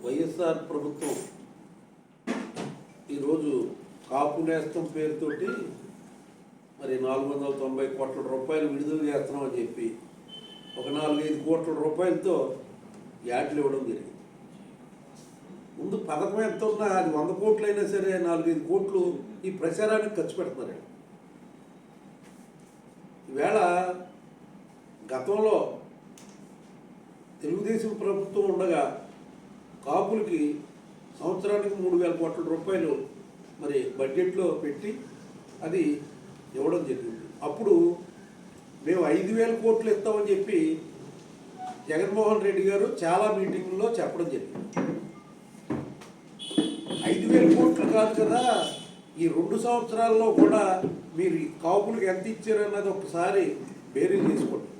వైఎస్ఆర్ ప్రభుత్వం ఈరోజు కాపు నేస్తం పేరుతోటి మరి 490 కోట్ల రూపాయలు విడుదల చేస్తున్నామని చెప్పి ఒక 4-5 కోట్ల రూపాయలతో యాడ్లు ఇవ్వడం జరిగింది. ముందు పథకం ఎంత ఉన్నా అది 100 కోట్లు అయినా సరే 4-5 కోట్లు ఈ ప్రచారానికి ఖర్చు పెడుతున్నారు. ఈవేళ గతంలో తెలుగుదేశం ప్రభుత్వం ఉండగా కాపులకి సంవత్సరానికి 3,000 కోట్ల రూపాయలు మరి బడ్జెట్లో పెట్టి అది ఇవ్వడం జరిగింది. అప్పుడు మేము 5,000 కోట్లు ఇస్తామని చెప్పి జగన్మోహన్ రెడ్డి గారు చాలా మీటింగుల్లో చెప్పడం జరిగింది. 5,000 కోట్లు కాదు కదా, ఈ 2 సంవత్సరాల్లో కూడా మీరు కాపులకు ఎంత ఇచ్చారన్నది ఒకసారి బేరీ చేసుకోండి.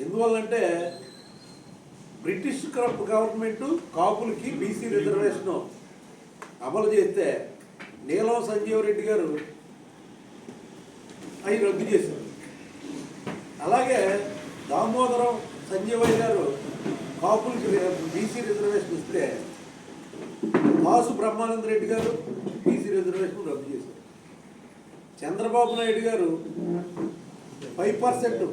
ఎందువల్లంటే బ్రిటిష్ గవర్నమెంట్ కాపులకి బీసీ రిజర్వేషన్ అమలు చేస్తే నీలం సంజీవ్ రెడ్డి గారు అవి రద్దు చేశారు. అలాగే దామోదరం సంజీవయ్య గారు కాపులకి బీసీ రిజర్వేషన్ ఇస్తే మాసు బ్రహ్మానంద రెడ్డి గారు బీసీ రిజర్వేషన్ రద్దు చేశారు. చంద్రబాబు నాయుడు గారు 5%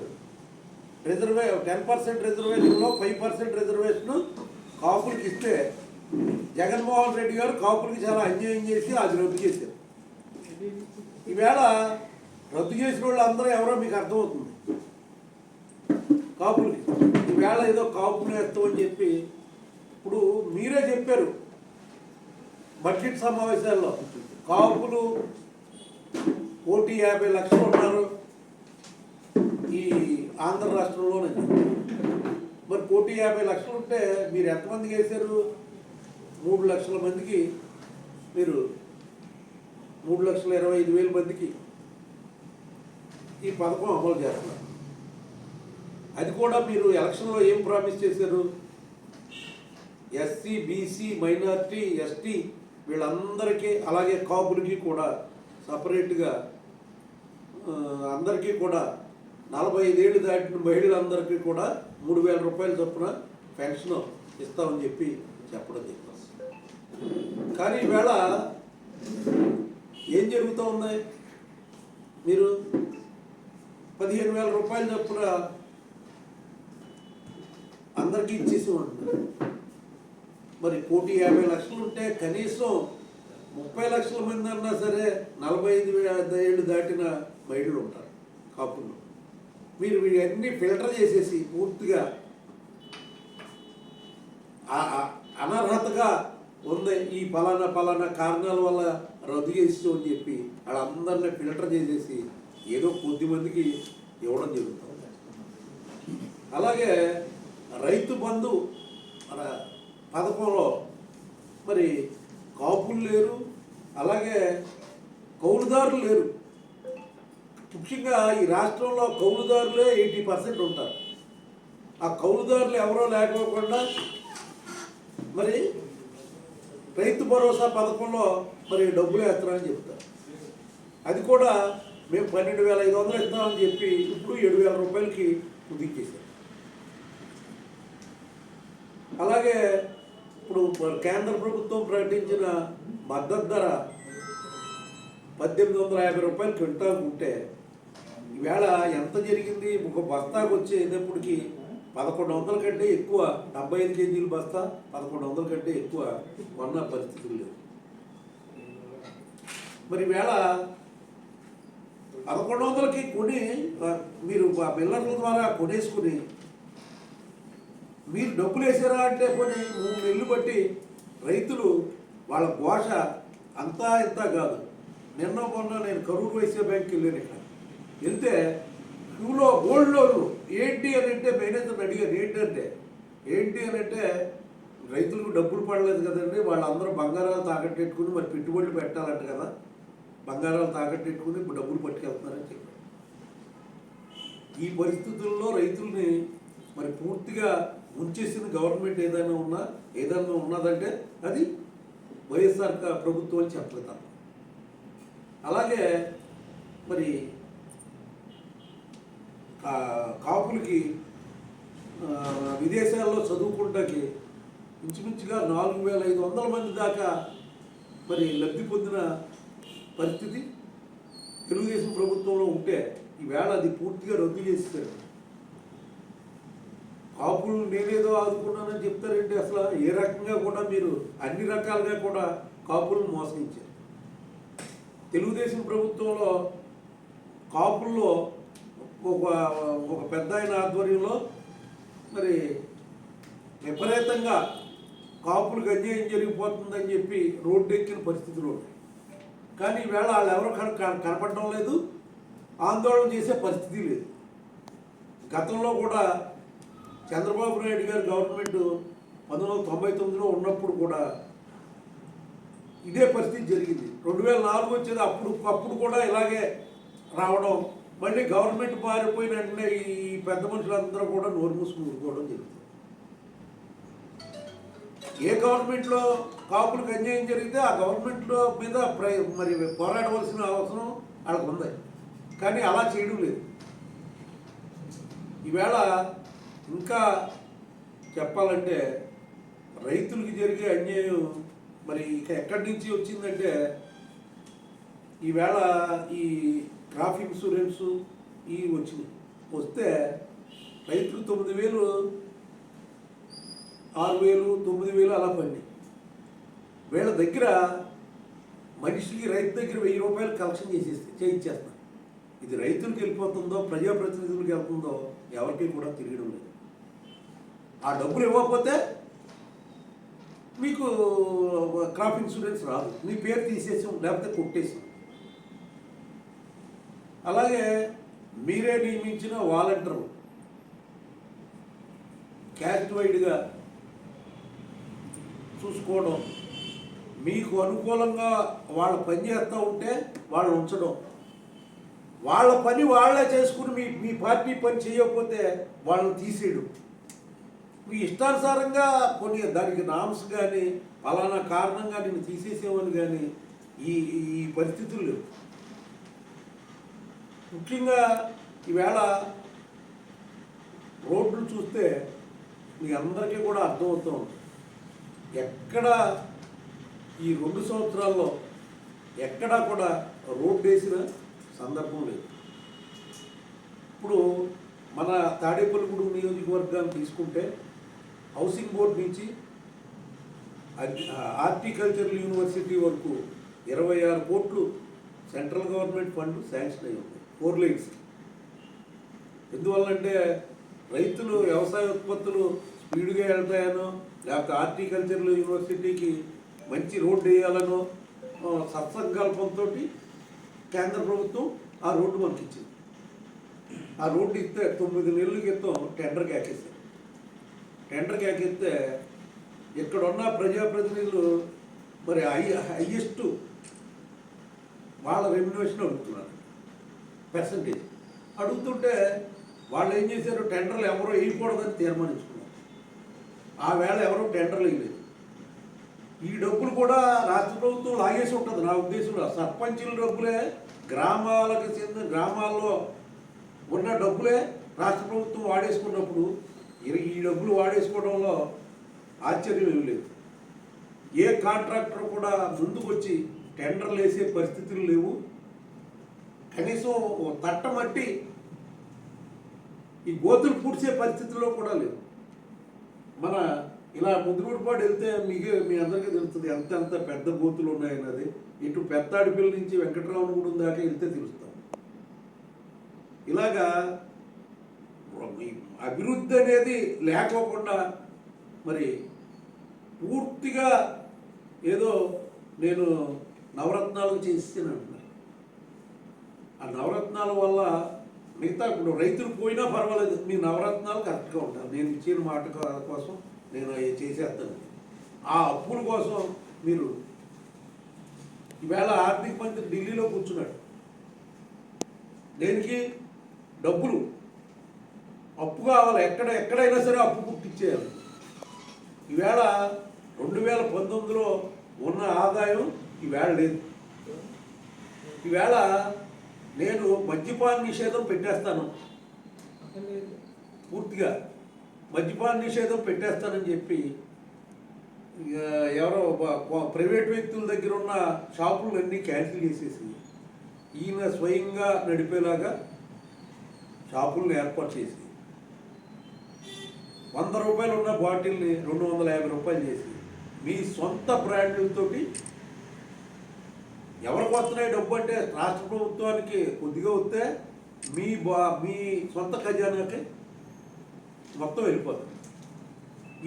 10% రిజర్వేషన్లో 5% రిజర్వేషన్ కాపులకి ఇస్తే జగన్మోహన్ రెడ్డి గారు కాపులకి చాలా అన్యాయం చేసి అది రద్దు చేశారు. ఈవేళ రద్దు చేసిన వాళ్ళు అందరూ ఎవరో మీకు అర్థమవుతుంది. కాపులకి ఈవేళ ఏదో కాపులు వేస్తామని చెప్పి ఇప్పుడు మీరే చెప్పారు బడ్జెట్ సమావేశాల్లో కాపులు 1,50,00,000 లక్షలు ఉన్నారు ఈ ఆంధ్ర రాష్ట్రంలోనే. మరి 1,50,00,000 లక్షలు ఉంటే మీరు ఎంతమందికి వేశారు? 3 లక్షల మందికి, మీరు 3,25,000 మందికి ఈ పథకం అమలు చేస్తున్నారు. అది కూడా మీరు ఎలక్షన్లో ఏం ప్రామిస్ చేశారు? ఎస్సీ, బీసీ, మైనారిటీ, ఎస్టీ వీళ్ళందరికీ అలాగే కాపులకి కూడా సపరేట్గా అందరికీ కూడా 45 ఏళ్ళు దాటిన మహిళలందరికీ కూడా 3,000 రూపాయల చొప్పున పెన్షన్ ఇస్తామని చెప్పి చెప్పడం జరిగింది. కానీ ఈవేళ ఏం జరుగుతూ ఉంది? మీరు 15,000 రూపాయల చొప్పున అందరికీ ఇచ్చేసి ఉంటున్నారు. మరి 1,50,00,000 ఉంటే కనీసం 30 లక్షల మంది అన్నా సరే 45 ఏళ్ళు దాటిన మహిళలు ఉంటారు కాపులు. మీరు వీటన్ని ఫిల్టర్ చేసేసి పూర్తిగా అనర్హతగా ఉంది ఈ పలానా కారణాల వల్ల రద్దు చేస్తూ అని చెప్పి వాళ్ళందరినీ ఫిల్టర్ చేసేసి ఏదో కొద్ది మందికి ఇవ్వడం జరుగుతుంది. అలాగే రైతు బంధు పథకంలో మరి కాపులు లేరు, అలాగే కౌలుదారులు లేరు. ముఖ్యంగా ఈ రాష్ట్రంలో కౌలుదారులే 80% ఉంటారు. ఆ కౌలుదారులు ఎవరో లేకపోకుండా మరి రైతు భరోసా పథకంలో మరి డబ్బులు వేస్తారని చెప్తారు. అది కూడా మేము 12,500 ఇస్తామని చెప్పి ఇప్పుడు 7,000 రూపాయలకి కుదించేశారు. అలాగే ఇప్పుడు కేంద్ర ప్రభుత్వం ప్రకటించిన మద్దతు ధర 1,850 రూపాయలు క్వింటాల్ ఉంటే ఈవేళ ఎంత జరిగింది? ఒక బస్తాకు వచ్చేటప్పటికి 1,100 కంటే ఎక్కువ, 75 కేజీల బస్తా 1,100 కంటే ఎక్కువ కొన్న పరిస్థితులు లేవు. మరి ఈవేళ 1,100కి కొని మీరు మిల్లర్ల ద్వారా కొనేసుకుని మీరు డబ్బులు వేసారా అంటే కొన్ని 3 నెలలు బట్టి రైతులు వాళ్ళ ఘోష అంతా ఇంత కాదు. మొన్న నేను కరూరు వైశ్య బ్యాంక్కి వెళ్ళాను. ఇక్కడ వెళ్తే క్యూలో గోల్డ్ లోన్లు ఏంటి అని అంటే మేనేజర్ని అడిగారు. ఏంటి అని అంటే రైతులకు డబ్బులు పడలేదు కదండి, వాళ్ళందరూ బంగారాలు తాకట్టెట్టుకుని మరి పెట్టుబడులు పెట్టాలంట కదా, బంగారాలు తాకట్టెట్టుకుని ఇప్పుడు డబ్బులు పట్టుకెళ్తున్నారని చెప్పారు. ఈ పరిస్థితుల్లో రైతుల్ని మరి పూర్తిగా ముంచేసిన గవర్నమెంట్ ఏదైనా ఉన్నదంటే అది వైఎస్ఆర్ ప్రభుత్వం అని చెప్పగలుగుతాం. అలాగే మరి కాపులకి విదేశాల్లో చదువుకుంటాకి ఇంచుమించుగా 4,500 మంది దాకా మరి లబ్ధి పొందిన పరిస్థితి తెలుగుదేశం ప్రభుత్వంలో ఉంటే ఈవేళ అది పూర్తిగా రద్దు చేసేసారు. కాపులు నేనేదో ఆదుకున్నానని చెప్తారేంటి? అసలు ఏ రకంగా కూడా మీరు అన్ని రకాలుగా కూడా కాపులను మోసగించారు. తెలుగుదేశం ప్రభుత్వంలో కాపుల్లో ఒక పెద్ద ఆయన ఆధ్వర్యంలో మరి విపరీతంగా కాపులకు అన్యాయం జరిగిపోతుందని చెప్పి రోడ్డు ఎక్కిన పరిస్థితులు ఉన్నాయి. కానీ ఈవేళ వాళ్ళు ఎవరు కనపడడం లేదు, ఆందోళన చేసే పరిస్థితి లేదు. గతంలో కూడా చంద్రబాబు నాయుడు గారి గవర్నమెంట్ 1999లో ఉన్నప్పుడు కూడా ఇదే పరిస్థితి జరిగింది. 2004 వచ్చేది, అప్పుడు కూడా ఇలాగే రావడం, మళ్ళీ గవర్నమెంట్ మారిపోయిన వెంటనే ఈ పెద్ద మనుషులందరూ కూడా నోరు మూసుకుని ఊరుకోవడం జరుగుతుంది. ఏ గవర్నమెంట్లో కాపులకు అన్యాయం జరిగితే ఆ గవర్నమెంట్లో మీద మరి పోరాడవలసిన అవసరం వాళ్ళకు ఉంది. కానీ అలా చేయడం లేదు. ఈవేళ ఇంకా చెప్పాలంటే రైతులకి జరిగే అన్యాయం మరి ఇక ఎక్కడి నుంచి వచ్చిందంటే ఈవేళ ఈ క్రాప్ ఇన్సూరెన్సు ఇవి వచ్చినాయి. వస్తే రైతులు 9,000, 6,000, 9,000 అలా పడినాయి. వీళ్ళ దగ్గర మనిషికి రైతు దగ్గర 1,000 రూపాయలు కలెక్షన్ చేయించేస్తారు. ఇది రైతులకు వెళ్ళిపోతుందో ప్రజాప్రతినిధులకు వెళ్తుందో ఎవరికి కూడా తెలియడం లేదు. ఆ డబ్బులు ఇవ్వకపోతే మీకు క్రాప్ ఇన్సూరెన్స్ రాదు, మీ పేరు తీసేసాం లేకపోతే కొట్టేసాం. అలాగే మీరే నియమించిన వాలంటీర్లు క్యాస్ట్ వైడ్గా చూసుకోవడం, మీకు అనుకూలంగా వాళ్ళు పని చేస్తూ ఉంటే వాళ్ళు ఉంచడం, వాళ్ళ పని వాళ్ళే చేసుకుని మీ పార్టీ పని చేయకపోతే వాళ్ళని తీసేయడం, మీ ఇష్టానుసారంగా కొన్ని దానికి నామ్స్ కానీ ఫలానా కారణంగా నేను తీసేసేమని కానీ ఈ పరిస్థితులు లేవు. ముఖ్యంగా ఈవేళ రోడ్లు చూస్తే మీ అందరికీ కూడా అర్థమవుతూ ఉంటుంది. ఎక్కడ ఈ 2 సంవత్సరాల్లో ఎక్కడా కూడా రోడ్డు వేసిన సందర్భం లేదు. ఇప్పుడు మన తాడేపల్లిగూడెం నియోజకవర్గాన్ని తీసుకుంటే హౌసింగ్ బోర్డు నుంచి హార్టికల్చరల్ యూనివర్సిటీ వరకు 26 కోట్లు సెంట్రల్ గవర్నమెంట్ ఫండ్ శాంక్షన్ అయ్యి ఉంది 4 లైన్స్. ఎందువల్లంటే రైతులు వ్యవసాయ ఉత్పత్తులు స్పీడ్గా వెళ్తాయనో లేకపోతే హార్టికల్చరల్ యూనివర్సిటీకి మంచి రోడ్డు వేయాలనో సత్సంకల్పంతో కేంద్ర ప్రభుత్వం ఆ రోడ్డు మనకి ఇచ్చింది. ఆ రోడ్డు ఇస్తే 9 నెలల క్రితం టెండర్కి ఎక్కేస్తారు. టెండర్కి ఎక్కిస్తే ఇక్కడున్న ప్రజాప్రతినిధులు మరి హైయెస్ట్ వాళ్ళ రెమ్యునరేషన్ అడుగుతున్నారు, పర్సంటేజ్ అడుగుతుంటే వాళ్ళు ఏం చేశారు, టెండర్లు ఎవరో వేయకూడదని తీర్మానించుకున్నారు. ఆ వేళ ఎవరో టెండర్లు వేయలేదు. ఈ డబ్బులు కూడా రాష్ట్ర ప్రభుత్వం లాగేసి ఉంటుంది నా ఉద్దేశంలో. సర్పంచుల డబ్బులే, గ్రామాలకు చెందిన గ్రామాల్లో ఉన్న డబ్బులే రాష్ట్ర ప్రభుత్వం వాడేసుకున్నప్పుడు ఈ డబ్బులు వాడేసుకోవడంలో ఆశ్చర్యం ఏమి లేదు. ఏ కాంట్రాక్టర్ కూడా ముందుకు వచ్చి టెండర్లు వేసే పరిస్థితులు లేవు. కనీసం తట్టమట్టి ఈ గోతులు పూడ్చే పరిస్థితుల్లో కూడా లేవు. మన ఇలా ముద్దుగూడపాడు వెళ్తే మీ అందరికీ తెలుస్తుంది ఎంత పెద్ద గోతులు ఉన్నాయన్నది. ఇటు పెద్దాడిపల్లి నుంచి వెంకటరామనగూడెం దాకా వెళ్తే తెలుస్తాం. ఇలాగా అభివృద్ధి అనేది లేకోకుండా మరి పూర్తిగా ఏదో నేను నవరత్నాలు చేస్తున్నాను. ఆ నవరత్నాల వల్ల మిగతా ఇప్పుడు రైతులు పోయినా పర్వాలేదు, మీ నవరత్నాలు కరెక్ట్గా ఉంటారు. నేను ఇచ్చిన మాట కోసం నేను చేసేస్తాను. ఆ అప్పుల కోసం మీరు ఈవేళ ఆర్థిక మంత్రి ఢిల్లీలో కూర్చున్నాడు. దేనికి? డబ్బులు అప్పు కావాలి, ఎక్కడైనా సరే అప్పు పుట్టించేయాలి. ఈవేళ 2019లో ఉన్న ఆదాయం ఈవేళ లేదు. ఈవేళ నేను మద్యపాన నిషేధం పెట్టేస్తాను పూర్తిగా. మద్యపాన నిషేధం పెట్టేస్తానని చెప్పి ఎవరో ప్రైవేట్ వ్యక్తుల దగ్గర ఉన్న షాపులన్నీ క్యాన్సిల్ చేసేసి ఈయన స్వయంగా నడిపేలాగా షాపులను ఏర్పాటు చేసి 100 రూపాయలు ఉన్న బాటిల్ని 250 రూపాయలు చేసి మీ సొంత బ్రాండ్లతోటి ఎవరికి వస్తున్నాయి డబ్బు అంటే రాష్ట్ర ప్రభుత్వానికి కొద్దిగా వస్తే మీ సొంత ఖజానాకి మొత్తం వెళ్ళిపోతుంది.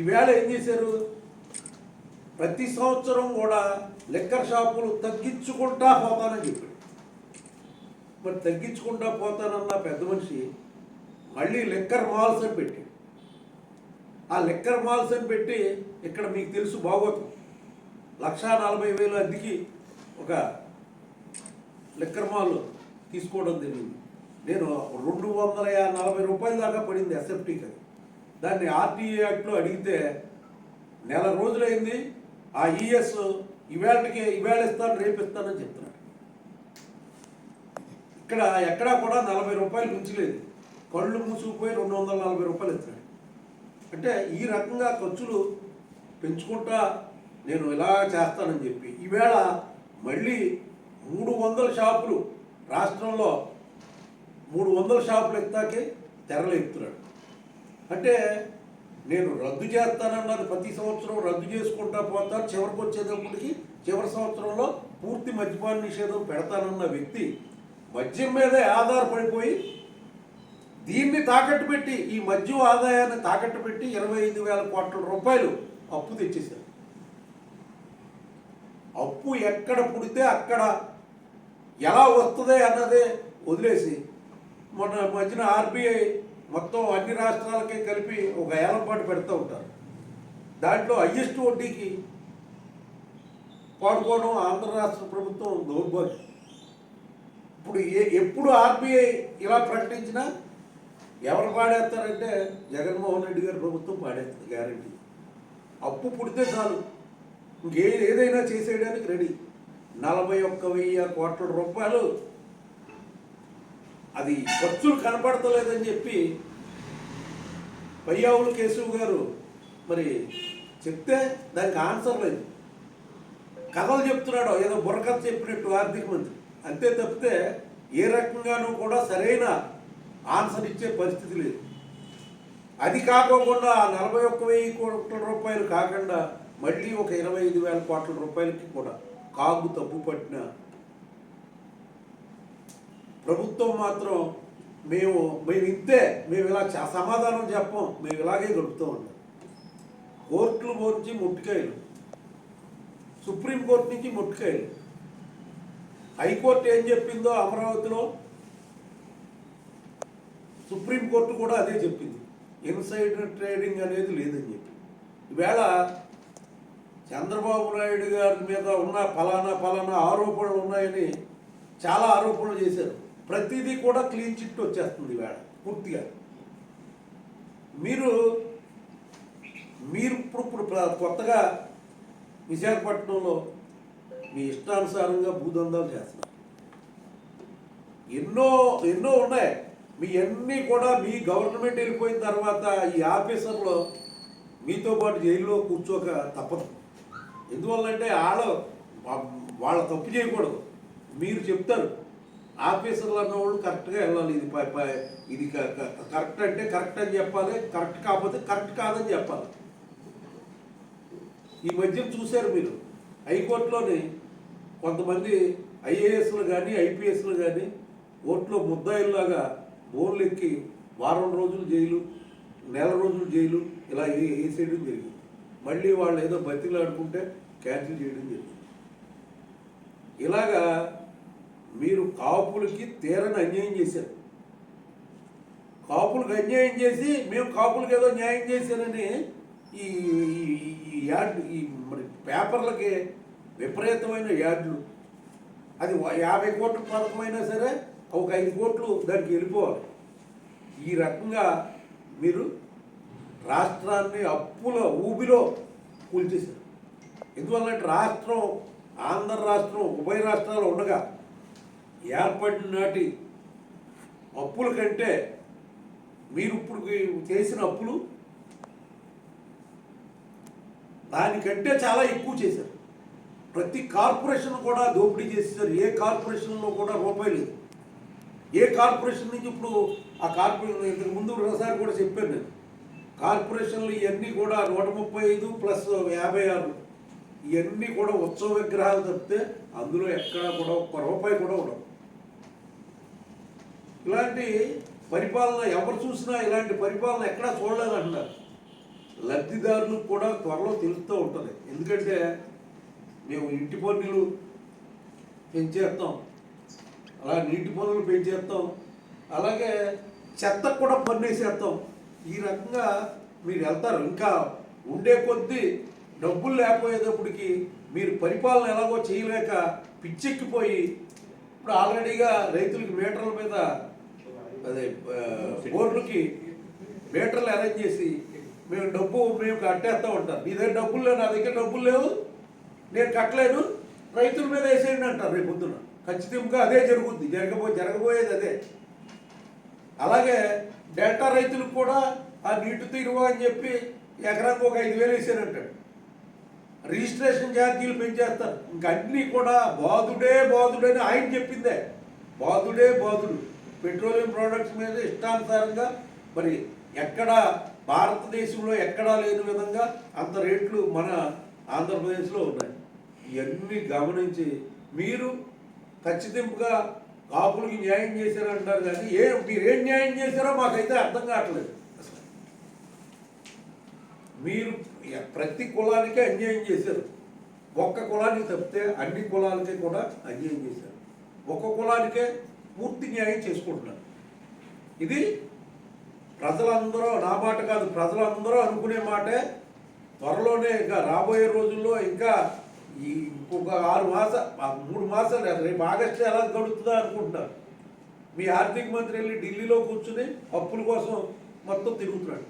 ఈవేళ ఏం చేశారు, ప్రతి సంవత్సరం కూడా లిక్కర్ షాపులు తగ్గించుకుంటా పోతానని చెప్పాడు. మరి తగ్గించుకుంటా పోతానన్న పెద్ద మనిషి మళ్ళీ లిక్కర్ మాల్స్ అని పెట్టాడు. ఆ లిక్కర్ మాల్స్ అని పెట్టి ఇక్కడ మీకు తెలుసు బాగోతుంది, 1,40,000 అద్దెకి ఒక లిక్కర్ మాల్ తీసుకోవడం జరిగింది. నేను 240 రూపాయల దాకా పడింది ఎస్ఎఫ్టీకి. దాన్ని ఆర్టీఏ యాక్ట్లో అడిగితే నెల రోజులైంది. ఆ ఈఎస్ ఇవాళ ఇస్తాను రేపు ఇస్తానని చెప్తున్నాడు. ఇక్కడ ఎక్కడా కూడా 40 రూపాయలు మించలేదు. కళ్ళు మూసుకుపోయి 240 రూపాయలు ఇస్తున్నాడు. అంటే ఈ రకంగా ఖర్చులు పెంచుకుంటా నేను ఇలా చేస్తానని చెప్పి ఈవేళ మళ్ళీ 300 షాపులు రాష్ట్రంలో 300 షాపులు ఎత్తాకే తెరలు ఎత్తున్నాడు. అంటే నేను రద్దు చేస్తానన్నది ప్రతి సంవత్సరం రద్దు చేసుకుంటా పోతాను, చివరికి వచ్చేటప్పటికి చివరి సంవత్సరంలో పూర్తి మద్యపాన నిషేధం పెడతానన్న వ్యక్తి మద్యం మీదే ఆధారపడిపోయి దీన్ని తాకట్టు పెట్టి ఈ మద్యం ఆదాయాన్ని తాకట్టు పెట్టి 25,000 కోట్ల రూపాయలు అప్పు తెచ్చేశారు. అప్పు ఎక్కడ పుడితే అక్కడ ఎలా వస్తుంది అన్నదే వదిలేసి మొన్న మధ్యన ఆర్బీఐ మొత్తం అన్ని రాష్ట్రాలకే కలిపి ఒక ఏలంపాటు పెడుతూ ఉంటారు. దాంట్లో హయ్యెస్ట్ వడ్డీకి పాడుకోవడం ఆంధ్ర రాష్ట్ర ప్రభుత్వం దౌర్భాగ్యం. ఇప్పుడు ఎప్పుడు ఆర్బీఐ ఇలా ప్రకటించినా ఎవరు పాడేస్తారంటే జగన్మోహన్ రెడ్డి గారి ప్రభుత్వం పాడేస్తుంది గ్యారెంటీ. అప్పు పుడితే చాలు ఏదైనా చేసేయడానికి రెడీ. 41,000 కోట్ల రూపాయలు అది ఖర్చులు కనపడతలేదని చెప్పి పయ్యావుల కేశవ్ గారు మరి చెప్తే దానికి ఆన్సర్ లేదు. కథలు చెప్తున్నాడు ఏదో బుర్రకథ చెప్పినట్టు ఆర్థిక మంత్రి, అంతే తప్పితే ఏ రకంగానూ కూడా సరైన ఆన్సర్ ఇచ్చే పరిస్థితి లేదు. అది కాకోకుండా 41,000 కోట్ల రూపాయలు కాకుండా మళ్ళీ ఒక 25,000 కోట్ల రూపాయలకి కూడా కాగు తప్పు పట్టిన ప్రభుత్వం మాత్రం మేము ఇంతే, మేము ఇలా సమాధానం చెప్పం, మేము ఇలాగే గడుపుతూ ఉంటాం. కోర్టుల నుంచి ముట్టికాయలు, సుప్రీంకోర్టు నుంచి ముట్టికాయలు, హైకోర్టు ఏం చెప్పిందో అమరావతిలో సుప్రీంకోర్టు కూడా అదే చెప్పింది, ఇన్సైడర్ ట్రేడింగ్ అనేది లేదని చెప్పి. ఈవేళ చంద్రబాబు నాయుడు గారి మీద ఉన్న ఫలానా ఆరోపణలు ఉన్నాయని చాలా ఆరోపణలు చేశారు. ప్రతిదీ కూడా క్లీన్ చిట్ వచ్చేస్తుంది ఈవేళ పూర్తిగా. మీరు ఇప్పుడు కొత్తగా విశాఖపట్నంలో మీ ఇష్టానుసారంగా భూదందాలు చేస్తున్నారు. ఎన్నో ఉన్నాయి. మీ అన్నీ కూడా మీ గవర్నమెంట్ వెళ్ళిపోయిన తర్వాత ఈ ఆఫీసర్లో మీతో పాటు జైల్లో కూర్చోక తప్పదు. ఎందువల్లంటే వాళ్ళ తప్పు చేయకూడదు. మీరు చెప్తారు ఆఫీసర్లు అన్నవాళ్ళు కరెక్ట్గా వెళ్ళాలి, ఇది కరెక్ట్ అంటే కరెక్ట్ అని చెప్పాలి, కరెక్ట్ కాకపోతే కరెక్ట్ కాదని చెప్పాలి. ఈ మధ్య చూశారు మీరు హైకోర్టులోని కొంతమంది ఐఏఎస్లు కానీ ఐపీఎస్లు కానీ కోర్టులో ముద్దాయిల్లాగా బోన్లు ఎక్కి వారం రోజులు జైలు, నెల రోజులు జైలు ఇలా వేసేయడం జరిగింది. మళ్ళీ వాళ్ళు ఏదో బతిలాడుకుంటే క్యాన్సిల్ చేయడం జరిగింది. ఇలాగా మీరు కాపులకి తీరని అన్యాయం చేశారు. కాపులకు అన్యాయం చేసి మేము కాపులకు ఏదో న్యాయం చేశారని ఈ యాడ్ మరి పేపర్లకి విపరీతమైన యాడ్లు. అది 50 కోట్ల పథకమైనా సరే ఒక 5 కోట్లు దానికి వెళ్ళిపోవాలి. ఈ రకంగా మీరు రాష్ట్రాన్ని అప్పుల ఊబిలో కూల్చేశారు. ఎందువల్లంటే ఆంధ్ర రాష్ట్రం ఉభయ రాష్ట్రాలు ఉండగా ఏర్పడిన నాటి అప్పుల కంటే మీరు ఇప్పుడు చేసిన అప్పులు దానికంటే చాలా ఎక్కువ చేశారు. ప్రతి కార్పొరేషన్ కూడా దోపిడీ చేసేసారు. ఏ కార్పొరేషన్లో కూడా రూపాయి లేదు. ఏ కార్పొరేషన్ నుంచి ఇప్పుడు ఆ కార్పొరేషన్ ఇంతకు ముందు ఒకసారి కూడా చెప్పాను నేను, కార్పొరేషన్లు ఇవన్నీ కూడా 135 ప్లస్ 56 ఇవన్నీ కూడా ఉత్సవ విగ్రహాలు తప్పితే అందులో ఎక్కడా కూడా ఒక్క రూపాయి కూడా ఉండవు. ఇలాంటి పరిపాలన ఎవరు చూసినా ఇలాంటి పరిపాలన ఎక్కడా చూడలేదంటున్నారు. లబ్ధిదారులకు కూడా త్వరలో తెలుస్తూ ఉంటుంది. ఎందుకంటే మేము ఇంటి పన్నులు పెంచేస్తాం, అలా నీటి పన్నులు పెంచేస్తాం, అలాగే చెత్తకు కూడా పన్ను వేసేస్తాం. ఈ రకంగా మీరు వెళ్తారు. ఇంకా ఉండే కొద్దీ డబ్బులు లేకపోయేటప్పటికి మీరు పరిపాలన ఎలాగో చేయలేక పిచ్చెక్కిపోయి ఇప్పుడు ఆల్రెడీగా రైతులకి మీటర్ల మీద అదే బోర్డులకి మీటర్లు అరేంజ్ చేసి మేము కట్టేస్తూ ఉంటారు. నీ దగ్గర డబ్బులు లేవు, నా దగ్గర డబ్బులు లేవు, నేను కట్టలేను, రైతుల మీద వేసేయండి అంటారు. రేపు పొద్దున ఖచ్చితంగా అదే జరుగుద్ది. జరగబోయేది అదే. అలాగే డెల్టా రైతులకు కూడా ఆ నీటి తీరువా అని చెప్పి ఎకరానికి ఒక 5,000 వేసానంటాడు. రిజిస్ట్రేషన్ ఛార్జీలు పెంచేస్తారు. ఇంక అన్నీ కూడా బాధుడని ఆయన చెప్పిందే. బాధుడు పెట్రోలియం ప్రోడక్ట్స్ మీద ఇష్టానుసారంగా మరి ఎక్కడ భారతదేశంలో ఎక్కడా లేని విధంగా అంత రేట్లు మన ఆంధ్రప్రదేశ్లో ఉన్నాయి. ఇవన్నీ గమనించి మీరు ఖచ్చితంగా కాపులకి న్యాయం చేశారంటారు, కానీ మీరేం న్యాయం చేశారో మాకైతే అర్థం కావట్లేదు. అసలు మీరు ప్రతి కులానికే అన్యాయం చేశారు. ఒక్క కులానికి తప్పితే అన్ని కులాలకి కూడా అన్యాయం చేశారు. ఒక్క కులానికే పూర్తి న్యాయం చేసుకుంటున్నారు. ఇది ప్రజలందరూ, నా మాట కాదు, ప్రజలందరూ అనుకునే మాటే. త్వరలోనే ఇంకా రాబోయే రోజుల్లో ఇంకా ఇంకొక 3 మాసాలు రేపు ఆగస్టు ఎలా గడుస్తుందో అనుకుంటున్నారు. మీ ఆర్థిక మంత్రి వెళ్ళి ఢిల్లీలో కూర్చుని అప్పుల కోసం మొత్తం తిరుగుతున్నాడు.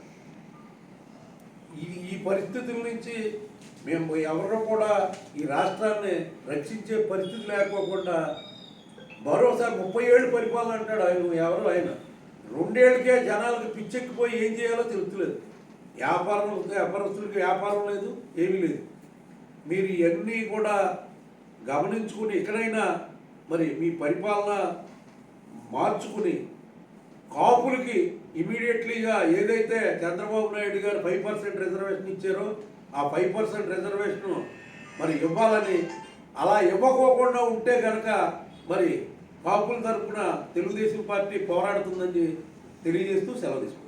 ఈ పరిస్థితుల నుంచి మేము ఎవరు కూడా ఈ రాష్ట్రాన్ని రక్షించే పరిస్థితి లేకపోకుండా మరోసారి 30 ఏళ్ళు పరిపాలన అంటాడు ఆయన. 2 ఏళ్ళకే జనాలకు పిచ్చెక్కిపోయి ఏం చేయాలో తెలుస్తలేదు. వ్యాపారస్తులకి వ్యాపారం లేదు, ఏమీ లేదు. మీరు ఇవన్నీ కూడా గమనించుకుని ఇక్కడైనా మరి మీ పరిపాలన మార్చుకుని కాపులకి ఇమీడియట్లీగా ఏదైతే చంద్రబాబు నాయుడు గారు 5% రిజర్వేషన్ ఇచ్చారో ఆ 5% రిజర్వేషన్ మరి ఇవ్వాలని, అలా ఇవ్వకోకుండా ఉంటే కనుక మరి కాపుల తరఫున తెలుగుదేశం పార్టీ పోరాడుతుందని తెలియజేస్తూ సెలవు తీసుకుంటాం.